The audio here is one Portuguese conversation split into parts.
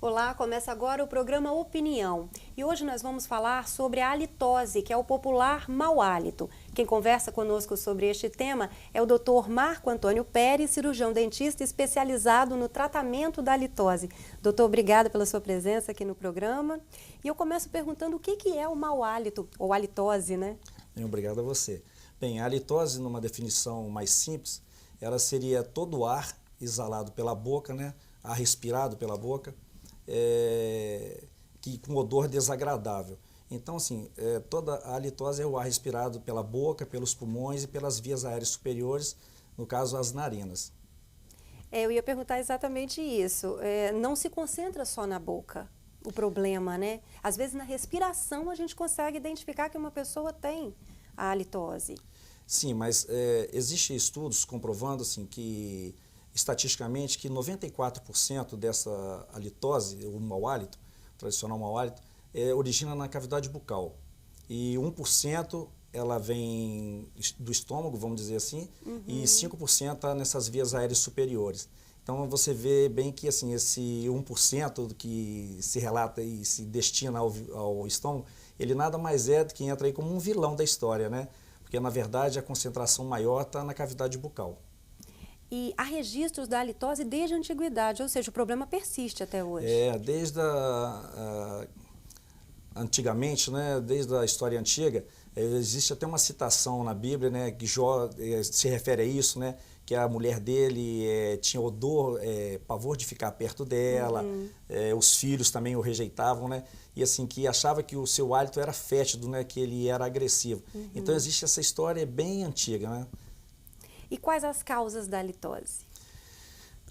Olá, começa agora o programa Opinião. E hoje nós vamos falar sobre a halitose, que é o popular mau hálito. Quem conversa conosco sobre este tema é o Dr. Marco Antônio Pérez, cirurgião dentista especializado no tratamento da halitose. Doutor, obrigada pela sua presença aqui no programa. E eu começo perguntando o que é o mau hálito, ou halitose, né? Obrigado a você. Bem, a halitose, numa definição mais simples, ela seria todo o ar exalado pela boca, né? Ar respirado pela boca, que com odor desagradável. Então, assim, toda a halitose é o ar respirado pela boca, pelos pulmões e pelas vias aéreas superiores, no caso, as narinas. Eu ia perguntar exatamente isso. Não se concentra só na boca o problema, né? Às vezes, na respiração, a gente consegue identificar que uma pessoa tem a halitose. Sim, mas existem estudos comprovando, assim, que estatisticamente que 94% dessa halitose, o mau hálito, tradicional mau hálito, origina na cavidade bucal. E 1% ela vem do estômago, vamos dizer assim, e 5% está nessas vias aéreas superiores. Então você vê bem que assim, esse 1% que se relata e se destina ao estômago, ele nada mais é do que entra aí como um vilão da história, né? Porque na verdade a concentração maior está na cavidade bucal. E há registros da halitose desde a antiguidade, ou seja, o problema persiste até hoje. Desde antigamente, né, desde a história antiga, existe até uma citação na Bíblia, né, que Jó se refere a isso, né, que a mulher dele tinha odor, pavor de ficar perto dela, os filhos também o rejeitavam, né, e assim, que achava que o seu hálito era fétido, né, que ele era agressivo. Então existe essa história bem antiga, né. E quais as causas da halitose?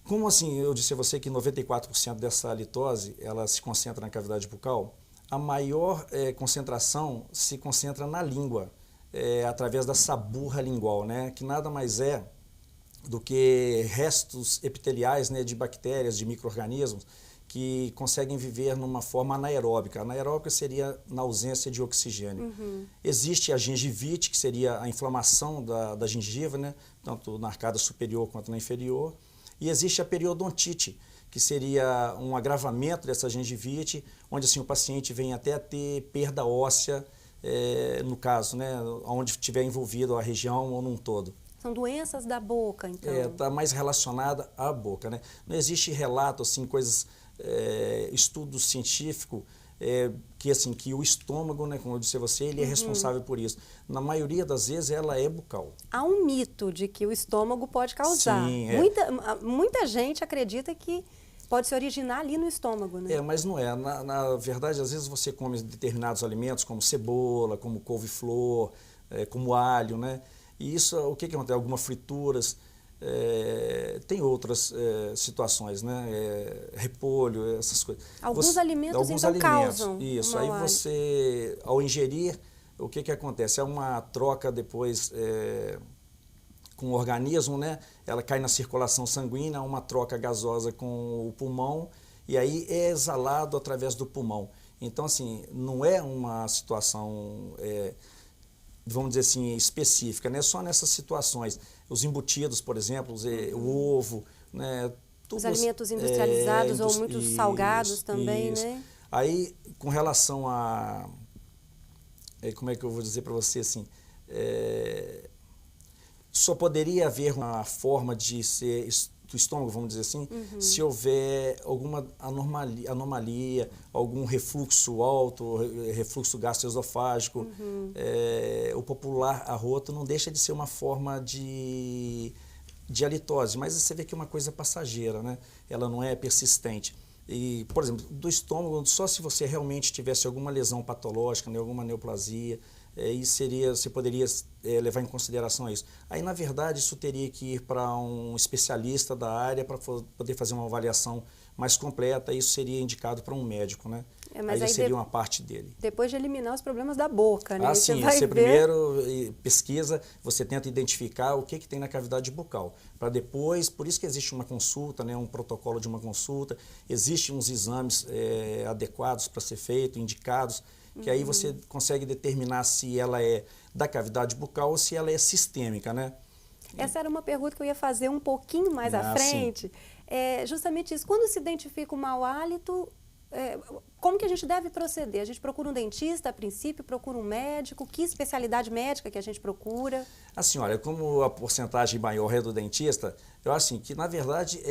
Como assim, eu disse a você que 94% dessa halitose, ela se concentra na cavidade bucal, a maior concentração se concentra na língua, através da saburra lingual, né, que nada mais é do que restos epiteliais, né, de bactérias, de micro-organismos, que conseguem viver numa forma anaeróbica. Anaeróbica seria na ausência de oxigênio. Existe a gengivite, que seria a inflamação da gengiva, né, tanto na arcada superior quanto na inferior. E existe a periodontite, que seria um agravamento dessa gengivite, onde assim, o paciente vem até a ter perda óssea, no caso, né, onde estiver envolvido a região ou num todo. São doenças da boca, então? Está mais relacionada à boca, né? Não existe relato, assim, coisas, estudo científico, que, assim, que o estômago, né, como eu disse a você, ele é responsável por isso. Na maioria das vezes, ela é bucal. Há um mito de que o estômago pode causar. Sim, muita gente acredita que pode se originar ali no estômago, né? Mas não é. Na verdade, às vezes você come determinados alimentos, como cebola, como couve-flor, como alho, né? E isso, o que acontece? Algumas frituras, tem outras situações, né? Repolho, essas coisas. Alguns alimentos causam. Isso, aí você, ao ingerir, o que acontece? É uma troca depois com o organismo, né? Ela cai na circulação sanguínea, uma troca gasosa com o pulmão, e aí é exalado através do pulmão. Então, assim, não é uma situação... vamos dizer assim, específica, né? Só nessas situações. Os embutidos, por exemplo, o ovo, né? Os alimentos industrializados ou muito salgados também, né? Aí, com relação a... como é que eu vou dizer para você, assim... só poderia haver uma forma de ser do estômago, vamos dizer assim, se houver alguma anomalia, algum refluxo alto, refluxo gastroesofágico. O popular arroto não deixa de ser uma forma de halitose, mas você vê que é uma coisa passageira, né? Ela não é persistente. E, por exemplo, do estômago, só se você realmente tivesse alguma lesão patológica, né, alguma neoplasia, você poderia levar em consideração isso. Aí, na verdade, isso teria que ir para um especialista da área para poder fazer uma avaliação mais completa, e isso seria indicado para um médico, né? Mas aí seria uma parte dele. Depois de eliminar os problemas da boca, né? Sim, você primeiro pesquisa, você tenta identificar o que tem na cavidade bucal, para depois, por isso que existe uma consulta, né, um protocolo de uma consulta, existem uns exames adequados para ser feito, indicados, que aí você consegue determinar se ela é da cavidade bucal ou se ela é sistêmica, né? Essa era uma pergunta que eu ia fazer um pouquinho mais à frente. Justamente isso, quando se identifica o mau hálito, como que a gente deve proceder? A gente procura um dentista a princípio, procura um médico? Que especialidade médica que a gente procura? Assim, olha, como a porcentagem maior é do dentista, eu acho assim, que na verdade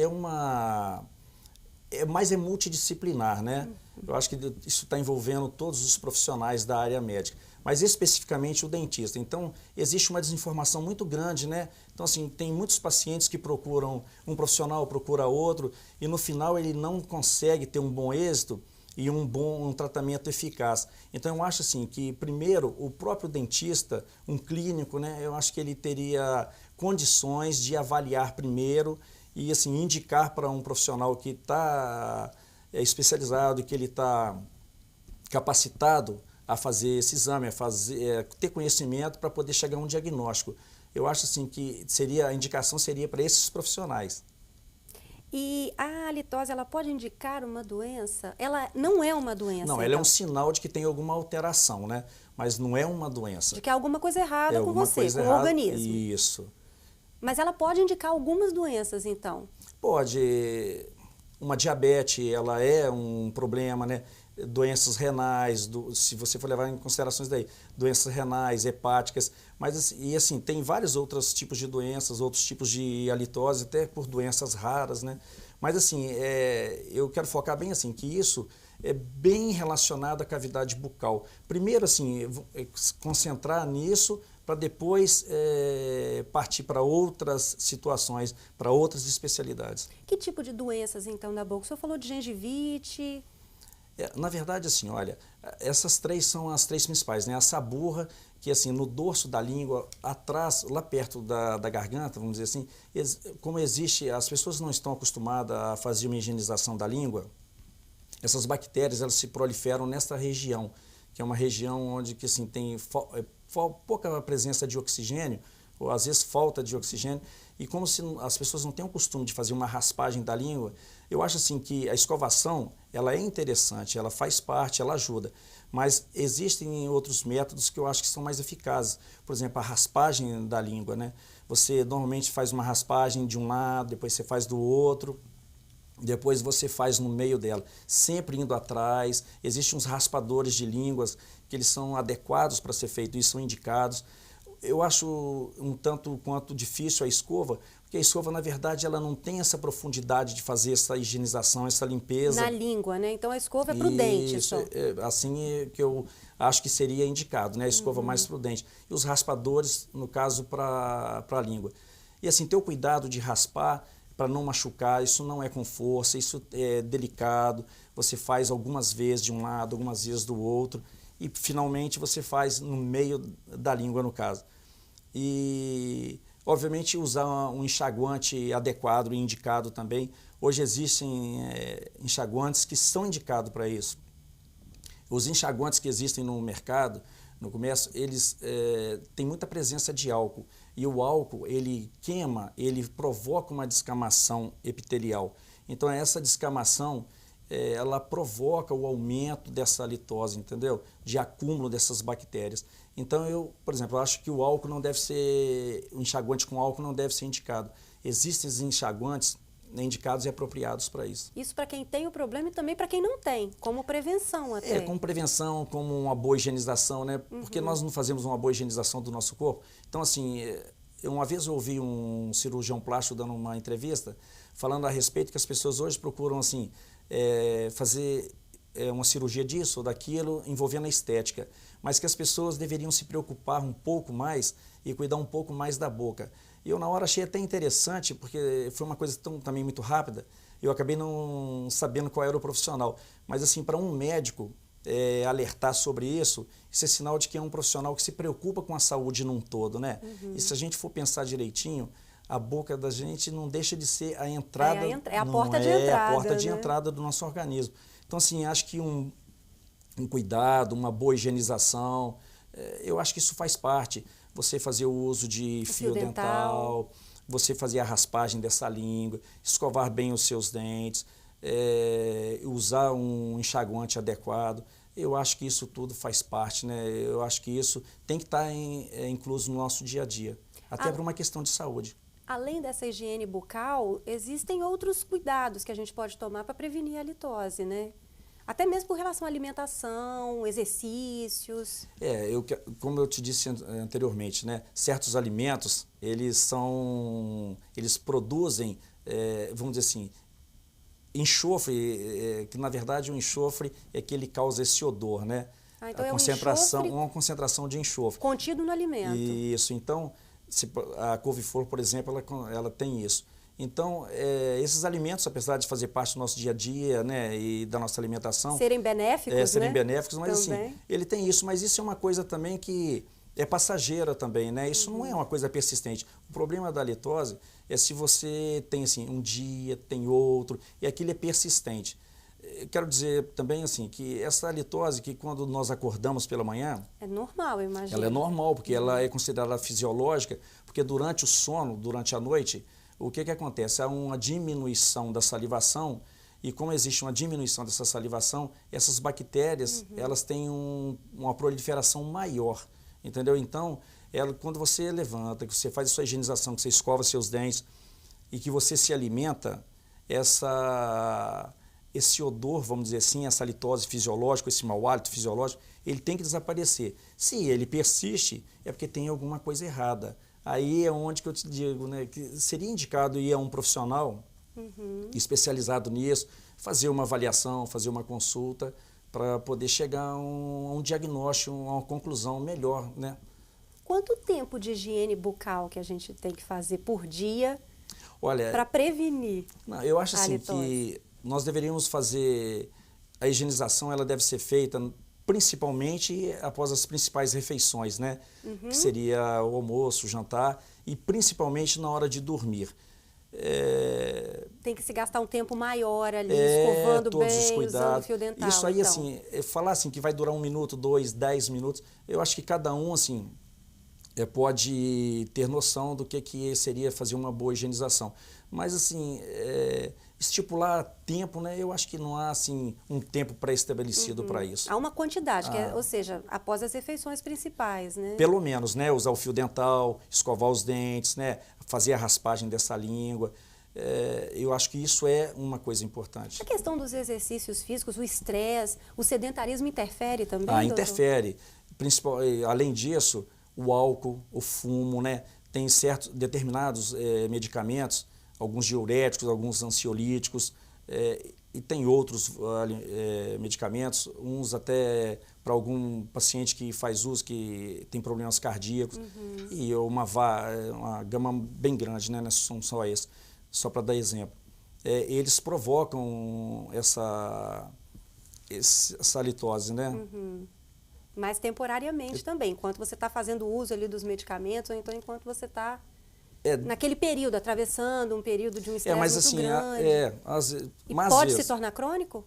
mais é multidisciplinar, né? Eu acho que isso está envolvendo todos os profissionais da área médica, mas especificamente o dentista. Então, existe uma desinformação muito grande, né? Então, assim, tem muitos pacientes que procuram um profissional, procura outro, e no final ele não consegue ter um bom êxito e um tratamento eficaz. Então, eu acho assim que, primeiro, o próprio dentista, um clínico, né? Eu acho que ele teria condições de avaliar primeiro e assim indicar para um profissional que está especializado e que ele está capacitado a fazer esse exame, ter conhecimento para poder chegar a um diagnóstico. Eu acho assim que a indicação seria para esses profissionais. E a halitose, ela pode indicar uma doença? Ela não é uma doença, Não, ela é um sinal de que tem alguma alteração, né? Mas não é uma doença. De que há alguma coisa errada com você, com o organismo. Isso. Mas ela pode indicar algumas doenças, então? Pode. Uma diabetes, ela é um problema, né? Doenças renais, se você for levar em considerações daí, doenças renais, hepáticas, mas e assim, tem vários outros tipos de doenças, outros tipos de halitose, até por doenças raras, né? Mas assim, eu quero focar bem assim, que isso é bem relacionado à cavidade bucal. Primeiro, assim, concentrar nisso para depois partir para outras situações, para outras especialidades. Que tipo de doenças, então, da boca? O senhor falou de gengivite. Na verdade, assim, olha, essas três são as três principais, né? A saburra, que assim, no dorso da língua, atrás, lá perto da garganta, vamos dizer assim, como existe, as pessoas não estão acostumadas a fazer uma higienização da língua, essas bactérias, elas se proliferam nesta região, que é uma região onde que, assim, tem pouca presença de oxigênio, ou às vezes falta de oxigênio, e como se as pessoas não têm o costume de fazer uma raspagem da língua, eu acho assim que a escovação, ela é interessante, ela faz parte, ela ajuda, mas existem outros métodos que eu acho que são mais eficazes. Por exemplo, a raspagem da língua, né? Você normalmente faz uma raspagem de um lado, depois você faz do outro, depois você faz no meio dela, sempre indo atrás. Existem uns raspadores de línguas que eles são adequados para ser feito, e são indicados. Eu acho um tanto quanto difícil a escova, porque a escova, na verdade, ela não tem essa profundidade de fazer essa higienização, essa limpeza. Na língua, né? Então a escova é prudente. Isso, assim que eu acho que seria indicado, né? A escova mais prudente. E os raspadores, no caso, para a língua. E assim, ter o cuidado de raspar para não machucar, isso não é com força, isso é delicado. Você faz algumas vezes de um lado, algumas vezes do outro. E finalmente você faz no meio da língua, no caso. E, obviamente, usar um enxaguante adequado e indicado também. Hoje existem enxaguantes que são indicados para isso. Os enxaguantes que existem no mercado, no comércio, eles têm muita presença de álcool. E o álcool, ele queima, ele provoca uma descamação epitelial. Então, essa descamação ela provoca o aumento dessa halitose, entendeu? De acúmulo dessas bactérias. Então, por exemplo, eu acho que o álcool não deve ser, o enxaguante com álcool não deve ser indicado. Existem enxaguantes indicados e apropriados para isso. Isso para quem tem o problema e também para quem não tem, como prevenção até. Como prevenção, como uma boa higienização, né? Porque nós não fazemos uma boa higienização do nosso corpo. Então, assim, uma vez eu ouvi um cirurgião plástico dando uma entrevista, falando a respeito que as pessoas hoje procuram, assim, fazer uma cirurgia disso ou daquilo envolvendo a estética, mas que as pessoas deveriam se preocupar um pouco mais e cuidar um pouco mais da boca. E eu na hora achei até interessante, porque foi uma coisa também muito rápida, eu acabei não sabendo qual era o profissional, mas assim, para um médico alertar sobre isso é sinal de que é um profissional que se preocupa com a saúde num todo, né? E se a gente for pensar direitinho, a boca da gente não deixa de ser a entrada, a porta de entrada, a porta de né? entrada do nosso organismo. Então, assim, acho que um cuidado, uma boa higienização, eu acho que isso faz parte. Você fazer o uso de fio dental, você fazer a raspagem dessa língua, escovar bem os seus dentes, usar um enxaguante adequado. Eu acho que isso tudo faz parte, né? Eu acho que isso tem que estar incluso no nosso dia a dia, até por uma questão de saúde. Além dessa higiene bucal, existem outros cuidados que a gente pode tomar para prevenir a halitose, né? Até mesmo com relação à alimentação, exercícios. Como eu te disse anteriormente, né, certos alimentos, eles produzem, vamos dizer assim, enxofre, que na verdade o enxofre é que ele causa esse odor, né? Então Uma concentração de enxofre. Contido no alimento. Isso, então, a couve-flor, por exemplo, ela tem isso. Então, esses alimentos, apesar de fazer parte do nosso dia a dia, né, e da nossa alimentação... Serem benéficos, serem né? benéficos, mas também. assim, ele tem isso, mas isso é uma coisa também que é passageira também, né? Isso não é uma coisa persistente. O problema da halitose é se você tem, assim, um dia, tem outro, e aquilo é persistente. Eu quero dizer também, assim, que essa halitose, que quando nós acordamos pela manhã... É normal, eu imagino. Ela é normal, porque ela é considerada fisiológica, porque durante o sono, durante a noite, o que acontece? Há uma diminuição da salivação, e como existe uma diminuição dessa salivação, essas bactérias, elas têm uma proliferação maior, entendeu? Então, quando você levanta, que você faz a sua higienização, que você escova seus dentes, e que você se alimenta, esse odor, vamos dizer assim, essa halitose fisiológica, esse mau hálito fisiológico, ele tem que desaparecer. Se ele persiste, é porque tem alguma coisa errada. Aí é onde que eu te digo, né, que seria indicado ir a um profissional especializado nisso, fazer uma avaliação, fazer uma consulta, para poder chegar a um diagnóstico, a uma conclusão melhor, né? Quanto tempo de higiene bucal que a gente tem que fazer por dia para prevenir? Eu acho assim que nós deveríamos fazer a higienização, ela deve ser feita principalmente após as principais refeições, né? Que seria o almoço, o jantar e principalmente na hora de dormir. Tem que se gastar um tempo maior ali, escovando todos bem, os cuidados. usando fio dental. Isso aí, então. assim, falar assim que vai durar 1 minuto, 2, 10 minutos, eu acho que cada um, assim, pode ter noção do que seria fazer uma boa higienização. Mas, assim, estipular tempo, né? Eu acho que não há, assim, um tempo pré-estabelecido para isso. Há uma quantidade, ou seja, após as refeições principais, né? Pelo menos, né? Usar o fio dental, escovar os dentes, né? Fazer a raspagem dessa língua. Eu acho que isso é uma coisa importante. A questão dos exercícios físicos, o estresse, o sedentarismo interfere também, doutor? Interfere. Além disso, o álcool, o fumo, né? Tem certos determinados medicamentos, alguns diuréticos, alguns ansiolíticos, e tem outros medicamentos, uns até para algum paciente que faz uso, que tem problemas cardíacos, e uma gama bem grande, né? Não são só esses, só para dar exemplo. Eles provocam essa halitose, né? Mas temporariamente também, enquanto você está fazendo uso ali dos medicamentos, ou então enquanto você está naquele período, atravessando um período de um estresse mas, muito assim, grande. mas pode se tornar crônico?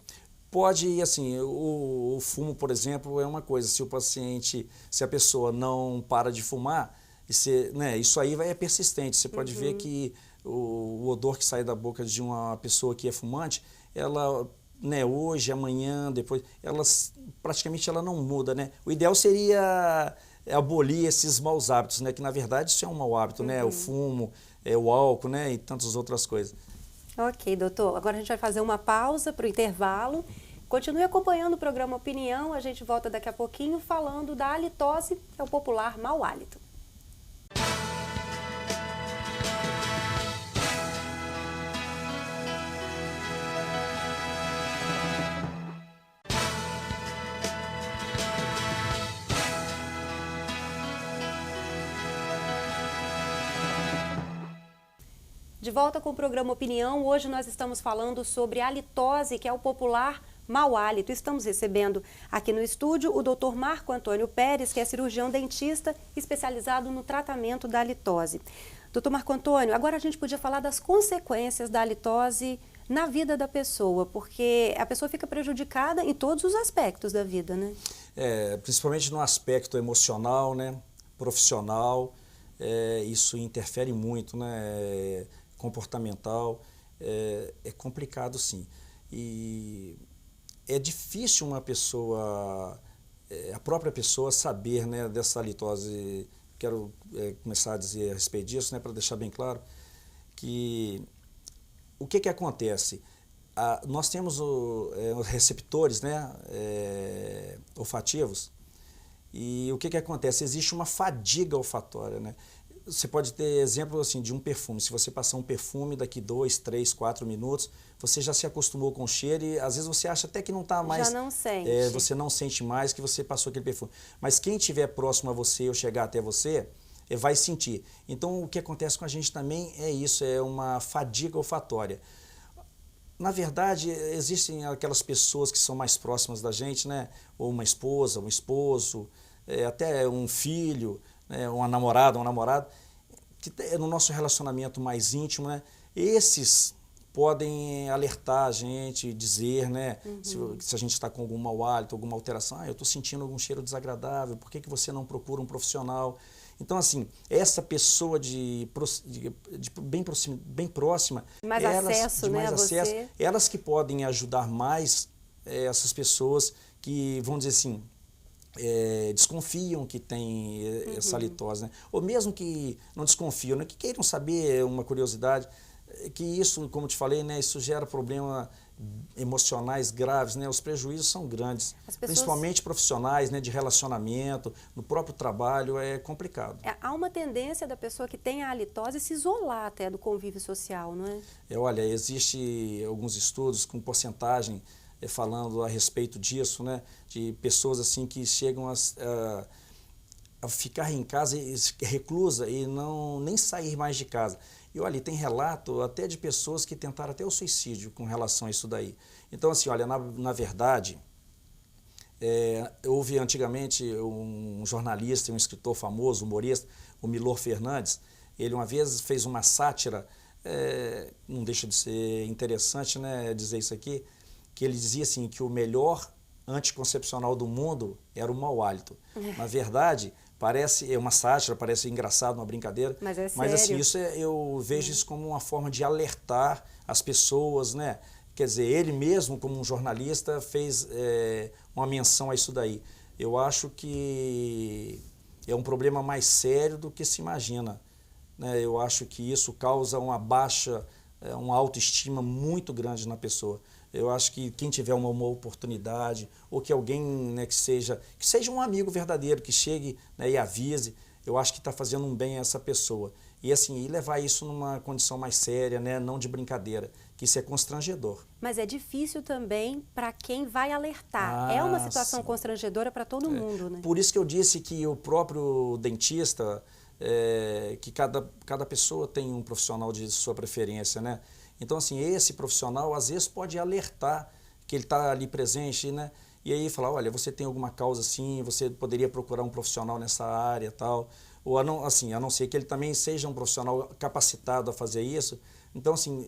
Pode, e assim, o fumo, por exemplo, é uma coisa, se a pessoa não para de fumar, isso aí é persistente, você pode ver que o odor que sai da boca de uma pessoa que é fumante, ela, né, hoje, amanhã, depois, praticamente ela não muda, né? O ideal seria abolir esses maus hábitos, né? Que na verdade isso é um mau hábito, né? O fumo, o álcool, né? E tantas outras coisas. Ok, doutor. Agora a gente vai fazer uma pausa para o intervalo. Continue acompanhando o programa Opinião. A gente volta daqui a pouquinho falando da halitose, que é o popular mau hálito. De volta com o programa Opinião, hoje nós estamos falando sobre a halitose, que é o popular mau hálito. Estamos recebendo aqui no estúdio o Dr. Marco Antônio Pérez, que é cirurgião dentista especializado no tratamento da halitose. Dr. Marco Antônio, agora a gente podia falar das consequências da halitose na vida da pessoa, porque a pessoa fica prejudicada em todos os aspectos da vida, né? Principalmente no aspecto emocional, né, profissional, isso interfere muito, né? Comportamental, é complicado sim. E é difícil uma pessoa, a própria pessoa saber, né, dessa halitose. Quero começar a dizer a respeito disso, né, para deixar bem claro que o que acontece? nós temos os receptores, né, olfativos, e o que acontece? Existe uma fadiga olfatória, né? Você pode ter exemplo assim, de um perfume. Se você passar um perfume daqui 2, 3, 4 minutos, você já se acostumou com o cheiro e às vezes você acha até que não está mais... Já não sente. Você não sente mais que você passou aquele perfume. Mas quem estiver próximo a você ou chegar até você, vai sentir. Então o que acontece com a gente também é isso, é uma fadiga olfatória. Na verdade, existem aquelas pessoas que são mais próximas da gente, né? Ou uma esposa, um esposo, até um filho, né? Uma namorada, um namorado, que no nosso relacionamento mais íntimo, né? Esses podem alertar a gente, dizer, né? Se a gente está com algum mau hálito, alguma alteração, eu estou sentindo algum cheiro desagradável, por que você não procura um profissional? Então, assim, essa pessoa bem próxima, mais acesso, né, a você. Elas que podem ajudar mais essas pessoas que, vamos dizer assim, desconfiam que tem essa halitose, né? Ou mesmo que não desconfiam, né? Que queiram saber, uma curiosidade, que isso, como te falei, né, isso gera problemas emocionais graves, né? Os prejuízos são grandes, principalmente profissionais, né, de relacionamento, no próprio trabalho, é complicado. Há uma tendência da pessoa que tem a halitose se isolar até do convívio social, não é? Olha, existe alguns estudos com porcentagem falando a respeito disso, né, de pessoas assim que chegam a ficar em casa reclusa e nem sair mais de casa. E olha, tem relato até de pessoas que tentaram até o suicídio com relação a isso daí. Então, assim, olha, na verdade, houve antigamente um jornalista, um escritor famoso, humorista, o Milor Fernandes. Ele uma vez fez uma sátira, não deixa de ser interessante, né, dizer isso aqui, que ele dizia assim, que o melhor anticoncepcional do mundo era o mau hálito. Na verdade, parece uma sátira, parece engraçado, uma brincadeira, mas é sério. Mas assim, eu vejo isso como uma forma de alertar as pessoas, né? Quer dizer, ele mesmo, como um jornalista, fez uma menção a isso daí. Eu acho que é um problema mais sério do que se imagina, né? Eu acho que isso causa uma uma autoestima muito grande na pessoa. Eu acho que quem tiver uma oportunidade, ou que alguém, né, que seja um amigo verdadeiro, que chegue, né, e avise, eu acho que está fazendo um bem a essa pessoa. E assim, levar isso numa condição mais séria, né, não de brincadeira, que isso é constrangedor. Mas é difícil também para quem vai alertar. É uma situação constrangedora para todo mundo, né? Por isso que eu disse que o próprio dentista, que cada pessoa tem um profissional de sua preferência, né? Então, assim, esse profissional, às vezes, pode alertar que ele está ali presente, né? E aí falar, olha, você tem alguma causa assim, você poderia procurar um profissional nessa área e tal. Ou, a não ser que ele também seja um profissional capacitado a fazer isso. Então, assim,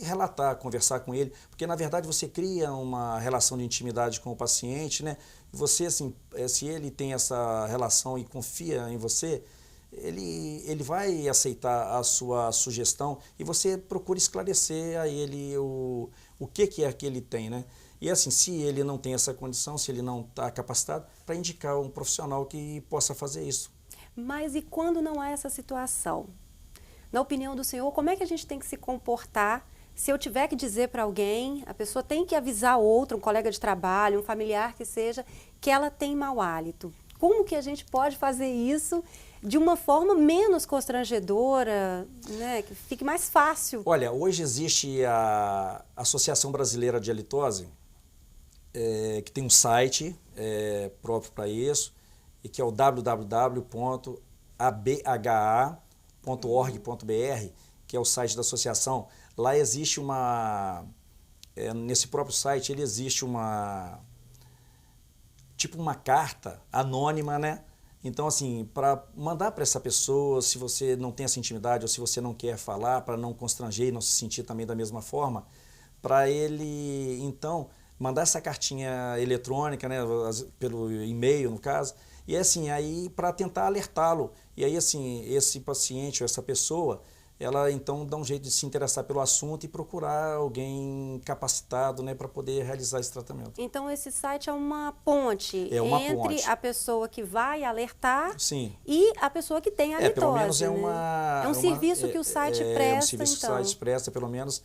relatar, conversar com ele, porque, na verdade, você cria uma relação de intimidade com o paciente, né? E você, assim, se ele tem essa relação e confia em você, ele vai aceitar a sua sugestão e você procura esclarecer a ele o que é que ele tem, né? E assim, se ele não tem essa condição, se ele não está capacitado, para indicar um profissional que possa fazer isso. Mas e quando não há essa situação? Na opinião do senhor, como é que a gente tem que se comportar? Se eu tiver que dizer para alguém, a pessoa tem que avisar outro, um colega de trabalho, um familiar que seja, que ela tem mau hálito. Como que a gente pode fazer isso de uma forma menos constrangedora, né, que fique mais fácil? Olha, hoje existe a Associação Brasileira de Halitose, que tem um site próprio para isso, e que é o www.abha.org.br, que é o site da associação. Lá existe nesse próprio site, ele existe tipo uma carta anônima, né? Então, assim, para mandar para essa pessoa, se você não tem essa intimidade ou se você não quer falar, para não constranger e não se sentir também da mesma forma, para ele, então, mandar essa cartinha eletrônica, né, pelo e-mail, no caso, e assim, aí para tentar alertá-lo. E aí, assim, esse paciente ou essa pessoa, ela então dá um jeito de se interessar pelo assunto e procurar alguém capacitado, né, para poder realizar esse tratamento. Então esse site é uma ponte entre a pessoa que vai alertar Sim. e a pessoa que tem a litose. Pelo menos né? É um serviço que o site presta, é um serviço que o site presta, pelo menos,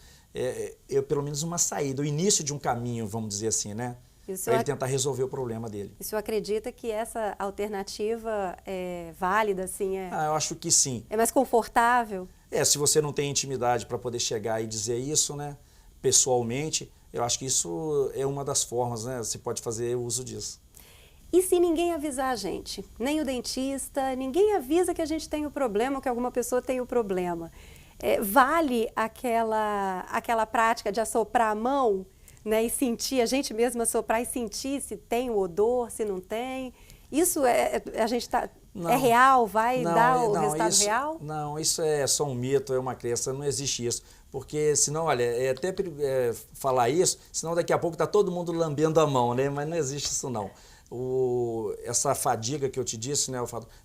pelo menos uma saída, o início de um caminho, vamos dizer assim, né? Para ele tentar resolver o problema dele. E o senhor acredita que essa alternativa é válida, assim? Eu acho que sim. É mais confortável? Se você não tem intimidade para poder chegar e dizer isso, né, pessoalmente, eu acho que isso é uma das formas, né? Você pode fazer uso disso. E se ninguém avisar a gente? Nem o dentista, ninguém avisa que a gente tem o problema ou que alguma pessoa tem o problema. Vale aquela prática de assoprar a mão, né, e sentir, a gente mesma assoprar e sentir se tem o odor, se não tem? Isso a gente está... É real? Vai dar o resultado real? Não, isso é só um mito, é uma crença, não existe isso. Porque senão, olha, até falar isso, senão daqui a pouco está todo mundo lambendo a mão, né? Mas não existe isso não. Essa fadiga que eu te disse, né?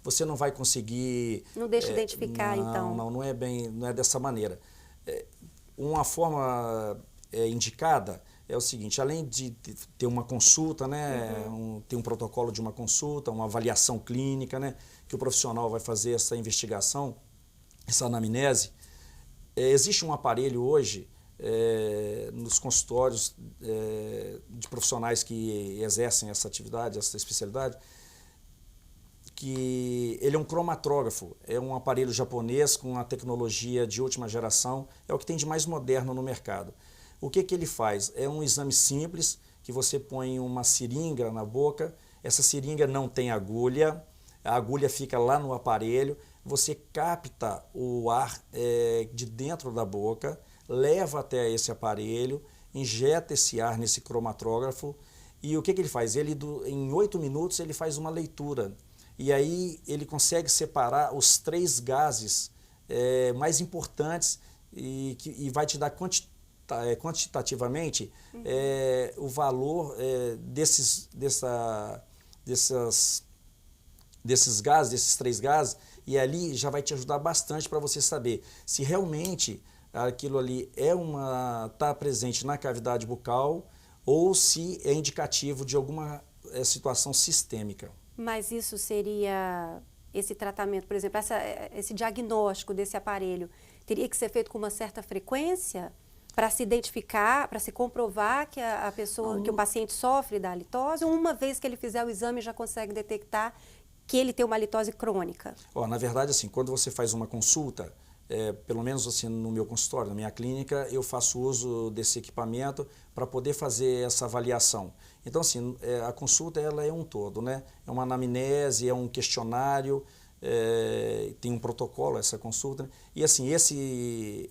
Você não vai conseguir... Não deixa identificar, então. Não é dessa maneira. Uma forma indicada é o seguinte, além de ter uma consulta, né, ter um protocolo de uma consulta, uma avaliação clínica, né, que o profissional vai fazer essa investigação, essa anamnese, existe um aparelho hoje nos consultórios de profissionais que exercem essa atividade, essa especialidade, que ele é um cromatrógrafo, é um aparelho japonês com uma tecnologia de última geração, é o que tem de mais moderno no mercado. O que ele faz? É um exame simples, que você põe uma seringa na boca, essa seringa não tem agulha, a agulha fica lá no aparelho, você capta o ar de dentro da boca, leva até esse aparelho, injeta esse ar nesse cromatrógrafo e o que ele faz? Em 8 minutos ele faz uma leitura e aí ele consegue separar os 3 gases mais importantes e vai te dar quantitativamente o valor desses gases, desses 3 gases, e ali já vai te ajudar bastante para você saber se realmente aquilo ali está presente na cavidade bucal ou se é indicativo de alguma situação sistêmica. Mas isso seria, esse tratamento, por exemplo, esse diagnóstico desse aparelho, teria que ser feito com uma certa frequência para se identificar, para se comprovar que a pessoa, que o paciente sofre da halitose, ou uma vez que ele fizer o exame já consegue detectar que ele tem uma halitose crônica? Na verdade, assim, quando você faz uma consulta, pelo menos assim, no meu consultório, na minha clínica, eu faço uso desse equipamento para poder fazer essa avaliação. Então, assim, a consulta ela é um todo, né? É uma anamnese, é um questionário, tem um protocolo essa consulta, né? E assim, esse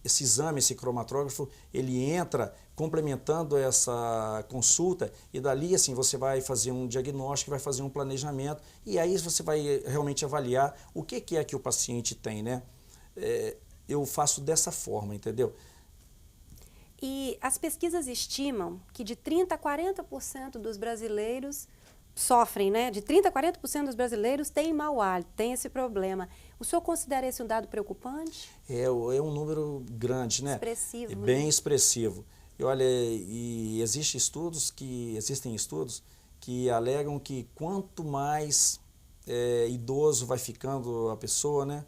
exame, esse cromatrógrafo, ele entra complementando essa consulta e dali assim você vai fazer um diagnóstico, vai fazer um planejamento e aí você vai realmente avaliar o que é que o paciente tem, né? Eu faço dessa forma, entendeu? E as pesquisas estimam que de 30% a 40% dos brasileiros sofrem, né? De 30% a 40% dos brasileiros têm mau hálito, têm esse problema. O senhor considera esse um dado preocupante? É um número grande, né? Expressivo. Bem expressivo. E olha, existem estudos que alegam que quanto mais idoso vai ficando a pessoa, né?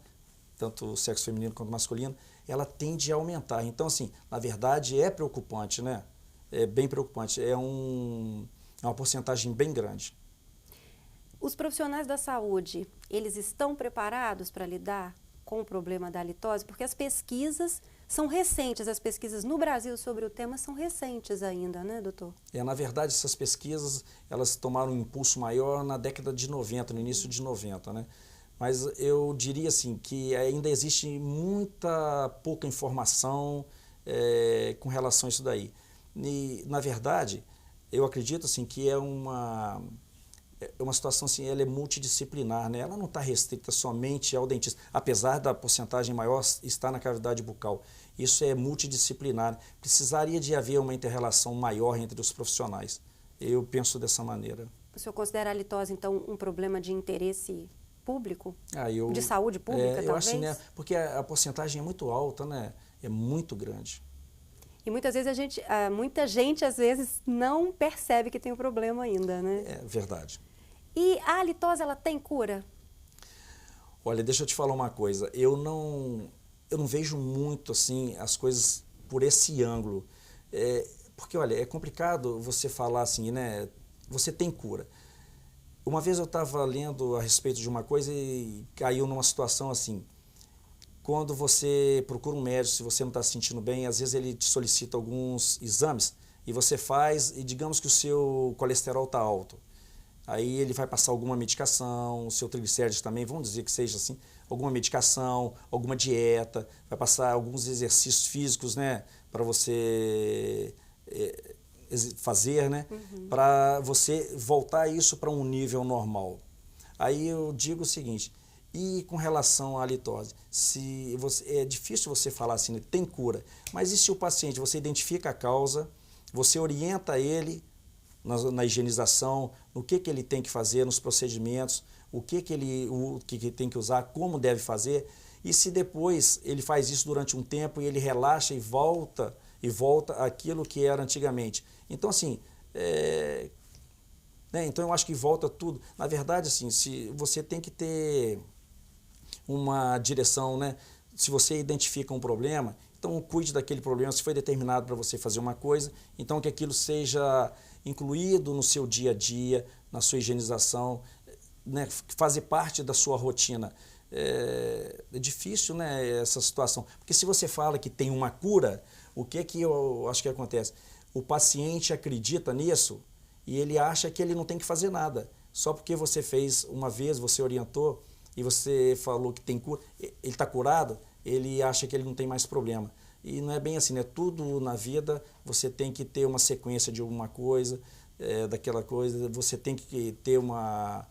Tanto o sexo feminino quanto o masculino, ela tende a aumentar. Então, assim, na verdade é preocupante, né? É bem preocupante. É uma porcentagem bem grande. Os profissionais da saúde, eles estão preparados para lidar com o problema da halitose? Porque as pesquisas são recentes, as pesquisas no Brasil sobre o tema são recentes ainda, né, doutor? Na verdade, essas pesquisas, elas tomaram um impulso maior na década de 90, no início de 90, né? Mas eu diria assim que ainda existe muita pouca informação com relação a isso daí. E, na verdade, eu acredito assim, que é uma situação assim, ela é multidisciplinar, né? Ela não está restrita somente ao dentista, apesar da porcentagem maior estar na cavidade bucal. Isso é multidisciplinar. Precisaria de haver uma inter-relação maior entre os profissionais. Eu penso dessa maneira. O senhor considera a halitose, então, um problema de interesse público? De saúde pública, talvez? Eu acho assim, né? Porque a porcentagem é muito alta, né? É muito grande. E muitas vezes muita gente às vezes não percebe que tem um problema ainda, né? É verdade. E a halitose, ela tem cura? Olha, deixa eu te falar uma coisa. Eu não vejo muito assim as coisas por esse ângulo. Porque, olha, é complicado você falar assim, né? Você tem cura. Uma vez eu estava lendo a respeito de uma coisa e caiu numa situação assim. Quando você procura um médico, se você não está se sentindo bem, às vezes ele te solicita alguns exames e você faz e digamos que o seu colesterol está alto. Aí ele vai passar alguma medicação, o seu triglicérides também, vamos dizer que seja assim, alguma medicação, alguma dieta, vai passar alguns exercícios físicos, né, para você fazer, né, para você voltar isso para um nível normal. Aí eu digo o seguinte, e com relação à halitose, é difícil você falar assim, tem cura, mas e se o paciente, você identifica a causa, você orienta ele na higienização, no que ele tem que fazer, nos procedimentos, o que ele tem que usar, como deve fazer, e se depois ele faz isso durante um tempo e ele relaxa e volta àquilo que era antigamente. Então, assim, então eu acho que volta tudo. Na verdade, assim, se você tem que ter uma direção, né? Se você identifica um problema, então cuide daquele problema, se foi determinado para você fazer uma coisa, então que aquilo seja incluído no seu dia a dia, na sua higienização, né? Fazer parte da sua rotina. É difícil, né, essa situação, porque se você fala que tem uma cura, o que eu acho que acontece? O paciente acredita nisso e ele acha que ele não tem que fazer nada, só porque você fez uma vez, você orientou, e você falou que tem cura, ele está curado, ele acha que ele não tem mais problema. E não é bem assim, né? Tudo na vida você tem que ter uma sequência de alguma coisa, daquela coisa, você tem que ter uma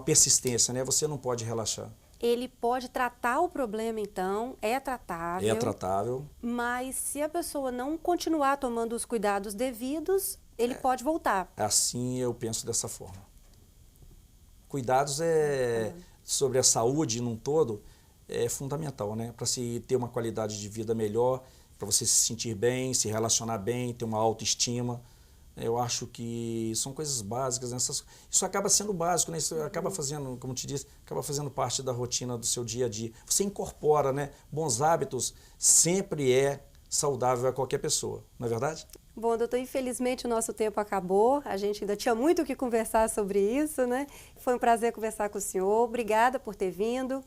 persistência, né? Você não pode relaxar. Ele pode tratar o problema, então, é tratável. É tratável. Mas se a pessoa não continuar tomando os cuidados devidos, ele pode voltar. Assim eu penso dessa forma. Cuidados sobre a saúde num todo é fundamental, né? Para se ter uma qualidade de vida melhor, para você se sentir bem, se relacionar bem, ter uma autoestima. Eu acho que são coisas básicas. Isso acaba sendo básico, né? Isso acaba fazendo, como te disse, acaba fazendo parte da rotina do seu dia a dia. Você incorpora, né? Bons hábitos sempre é saudável a qualquer pessoa, não é verdade? Bom, doutor, infelizmente o nosso tempo acabou, a gente ainda tinha muito o que conversar sobre isso, né? Foi um prazer conversar com o senhor, obrigada por ter vindo,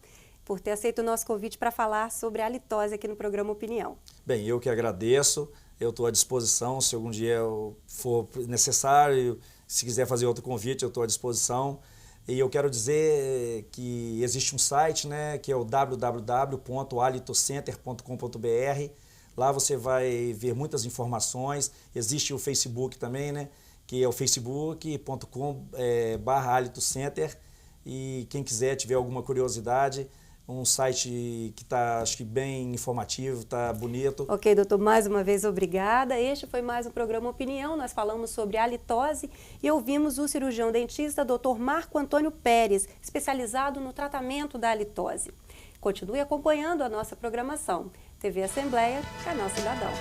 por ter aceito o nosso convite para falar sobre a halitose aqui no programa Opinião. Bem, eu que agradeço, eu estou à disposição, se algum dia for necessário, se quiser fazer outro convite, eu estou à disposição. E eu quero dizer que existe um site, né, que é o www.halitocenter.com.br. Lá você vai ver muitas informações. Existe o Facebook também, né, que é o facebook.com/halitocenter. E quem quiser, tiver alguma curiosidade, um site que está, acho que bem informativo, está bonito. Ok, doutor, mais uma vez obrigada. Este foi mais um programa Opinião. Nós falamos sobre a halitose e ouvimos o cirurgião dentista Dr. Marco Antônio Pérez, especializado no tratamento da halitose. Continue acompanhando a nossa programação. TV Assembleia, Canal Cidadão.